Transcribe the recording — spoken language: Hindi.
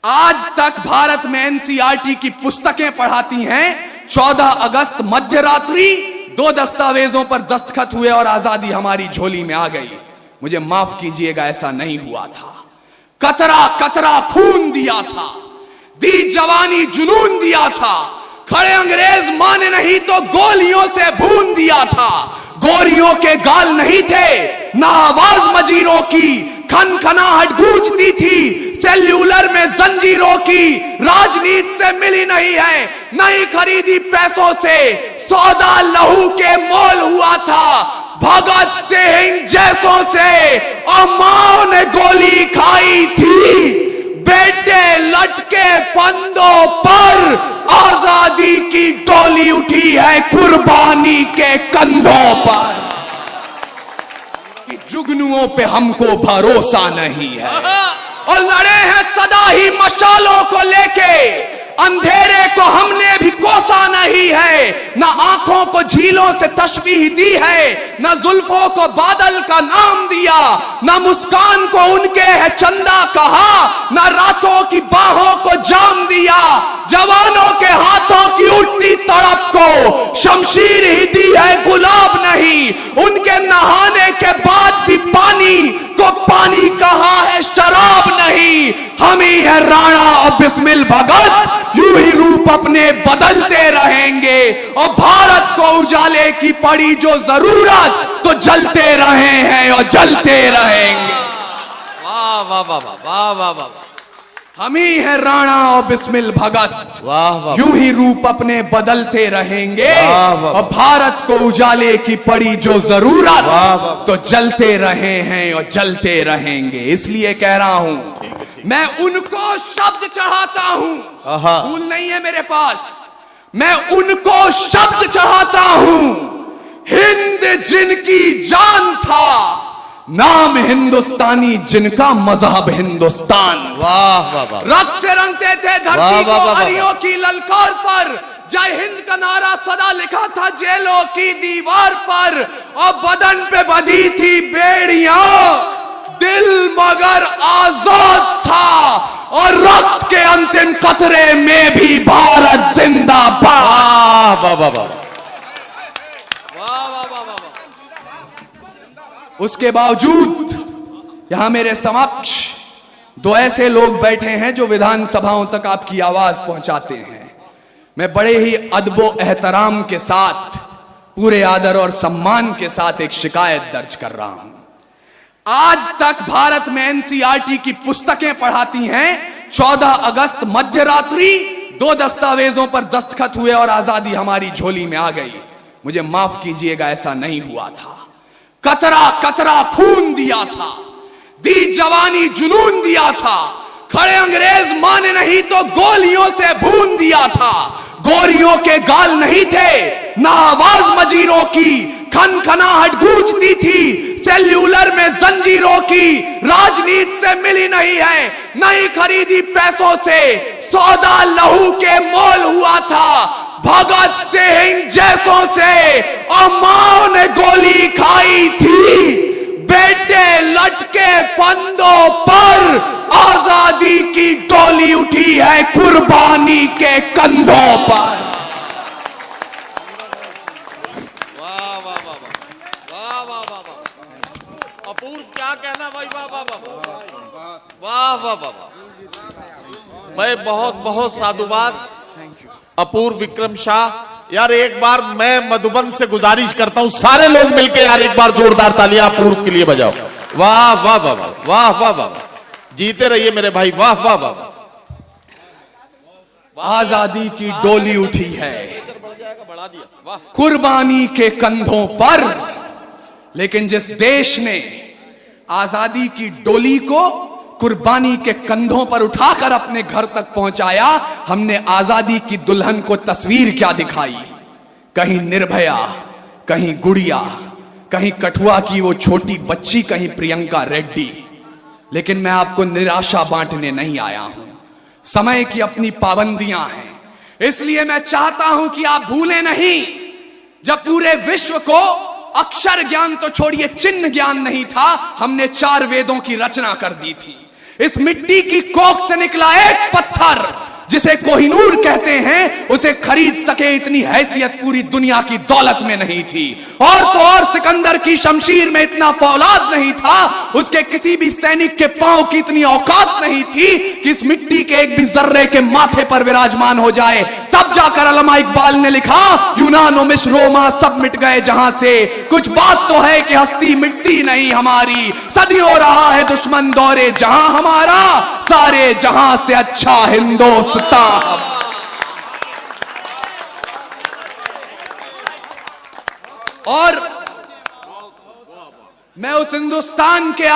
आज तक भारत में एनसीईआरटी की पुस्तकें पढ़ाती हैं 14 अगस्त मध्यरात्रि 2 दस्तावेजों पर दस्तखत हुए और आजादी हमारी झोली में आ गई। मुझे माफ कीजिएगा, ऐसा नहीं हुआ था। कतरा कतरा खून दिया था, दी जवानी जुनून दिया था, खड़े अंग्रेज माने नहीं तो गोलियों से भून दिया था। गोरियों के गाल नहीं थे ना आवाज मजीरों की, खनखनाहट गूंजती थी सेल्यूलर में जंजीरों की। राजनीति से मिली नहीं है, नहीं खरीदी पैसों से, सौदा लहू के मोल हुआ था भगत सिंह जैसों से। और मां ने गोली खाई थी, बेटे लटके फंदों पर, आजादी की डोली उठी है कुर्बानी के कंधों पर। कि जुगनुओं पे हमको भरोसा नहीं है और लड़े हैं सदा ही मशालों को लेके। अंधेरे को हमने भी कोसा नहीं है, ना आंखों को झीलों से तशबीह दी है, ना जुल्फों को बादल का नाम दिया, ना मुस्कान को उनके है चंदा कहा, ना रातों की बाहों को जाम दिया। जवानों के हाथों की उठती तड़प को शमशीर ही दी है, गुलाब नहीं। उनके नहाने के बाद भी पानी को पानी कहा है, शराब नहीं। हम ही है राणा और बिस्मिल भगत, यूं ही रूप अपने बदलते रहेंगे। और भारत को उजाले की पड़ी जो जरूरत, तो जलते रहे हैं और जलते रहेंगे। वाह वाह वाह वाह वाह वाह। हम ही है राणा और बिस्मिल भगत, वाह वाह। यूं ही रूप अपने बदलते रहेंगे। वाह वाह। और भारत को उजाले की पड़ी जो जरूरत, वाह वाह। तो जलते रहे हैं और जलते रहेंगे। इसलिए कह रहा हूं, मैं उनको शब्द चढ़ाता हूं, भूल नहीं है मेरे पास। मैं उनको शब्द चढ़ाता हूं, हिंद जिनकी जान था, नाम हिंदुस्तानी जिनका मजहब हिंदुस्तान। वाह वाह वाह। रक्त से रंगते थे वाह, धरती वाह, को वाह, हरियों की ललकार पर, जय हिंद का नारा सदा लिखा था जेलों की दीवार पर। और बदन पे बंधी थी बेड़ियां, दिल मगर आजाद था। और रक्त के अंतिम कतरे में भी भारत जिंदाबाद। वाह वाह वाह वाह। उसके बावजूद यहां मेरे समक्ष 2 ऐसे लोग बैठे हैं जो विधानसभाओं तक आपकी आवाज पहुंचाते हैं। मैं बड़े ही अदबो एहतराम के साथ, पूरे आदर और सम्मान के साथ एक शिकायत दर्ज कर रहा हूं। आज तक भारत में एनसीईआरटी की पुस्तकें पढ़ाती हैं 14 अगस्त मध्यरात्रि 2 दस्तावेजों पर दस्तखत हुए और आजादी हमारी झोली में आ गई। मुझे माफ कीजिएगा, ऐसा नहीं हुआ था। कतरा कतरा खून दिया था, दी जवानी जुनून दिया था, खड़े अंग्रेज माने नहीं तो गोलियों से भून दिया था। गोरियों के गाल नहीं थे ना आवाज मजीरों की, खनखनाहट गूंजती थी सेल्यूलर में जंजीरों की। राजनीति से मिली नहीं है, नहीं खरीदी पैसों से, सौदा लहू के मोल हुआ था भगत सिंह जैसों से। और मां ने गोली खाई थी, बेटे लटके फंदों पर, आजादी की डोली उठी है कुर्बानी के कंधों पर। वाह वाह वाह वाह वाह वाह वाह। अपूर्व क्या कहना भाई, वाह वाह वाह वाह वाह वाह वाह। भाई बहुत बहुत साधुवाद अपूर्व विक्रम शाह। यार एक बार मैं मधुबन से गुजारिश करता हूं, सारे लोग मिलके यार एक बार जोरदार तालियां अपूर्व के लिए बजाओ। वाह वाह वाह वाह वाह वाह वाह। जीते रहिए मेरे भाई, वाह वाह वाह। आजादी की डोली उठी है बढ़ा दिया, वाह। कुर्बानी के कंधों पर। लेकिन जिस देश ने आजादी की डोली को कुर्बानी के कंधों पर उठाकर अपने घर तक पहुंचाया, हमने आजादी की दुल्हन को तस्वीर क्या दिखाई? कहीं निर्भया, कहीं गुड़िया, कहीं कठुआ की वो छोटी बच्ची, कहीं प्रियंका रेड्डी। लेकिन मैं आपको निराशा बांटने नहीं आया हूं। समय की अपनी पाबंदियां हैं, इसलिए मैं चाहता हूं कि आप भूलें नहीं, जब पूरे विश्व को अक्षर ज्ञान तो छोड़िए चिन्ह ज्ञान नहीं था, हमने 4 वेदों की रचना कर दी थी। इस मिट्टी की कोख से निकला एक पत्थर जिसे कोहिनूर कहते हैं, उसे खरीद सके इतनी हैसियत पूरी दुनिया की दौलत में नहीं थी। और तो और सिकंदर की शमशीर में इतना फौलाद नहीं था, उसके किसी भी सैनिक के पांव की इतनी औकात नहीं थी कि इस मिट्टी के एक भी जर्रे के माथे पर विराजमान हो जाए। तब जाकर अल्लामा इकबाल ने लिखा, यूनान और मिस्र रोमा सब मिट गए जहां से, कुछ बात तो है कि हस्ती मिटती नहीं हमारी, सदियों रहा है दुश्मन दौरे जहां हमारा, सारे जहां से अच्छा हिंदुस्तान। और मैं उस हिंदुस्तान के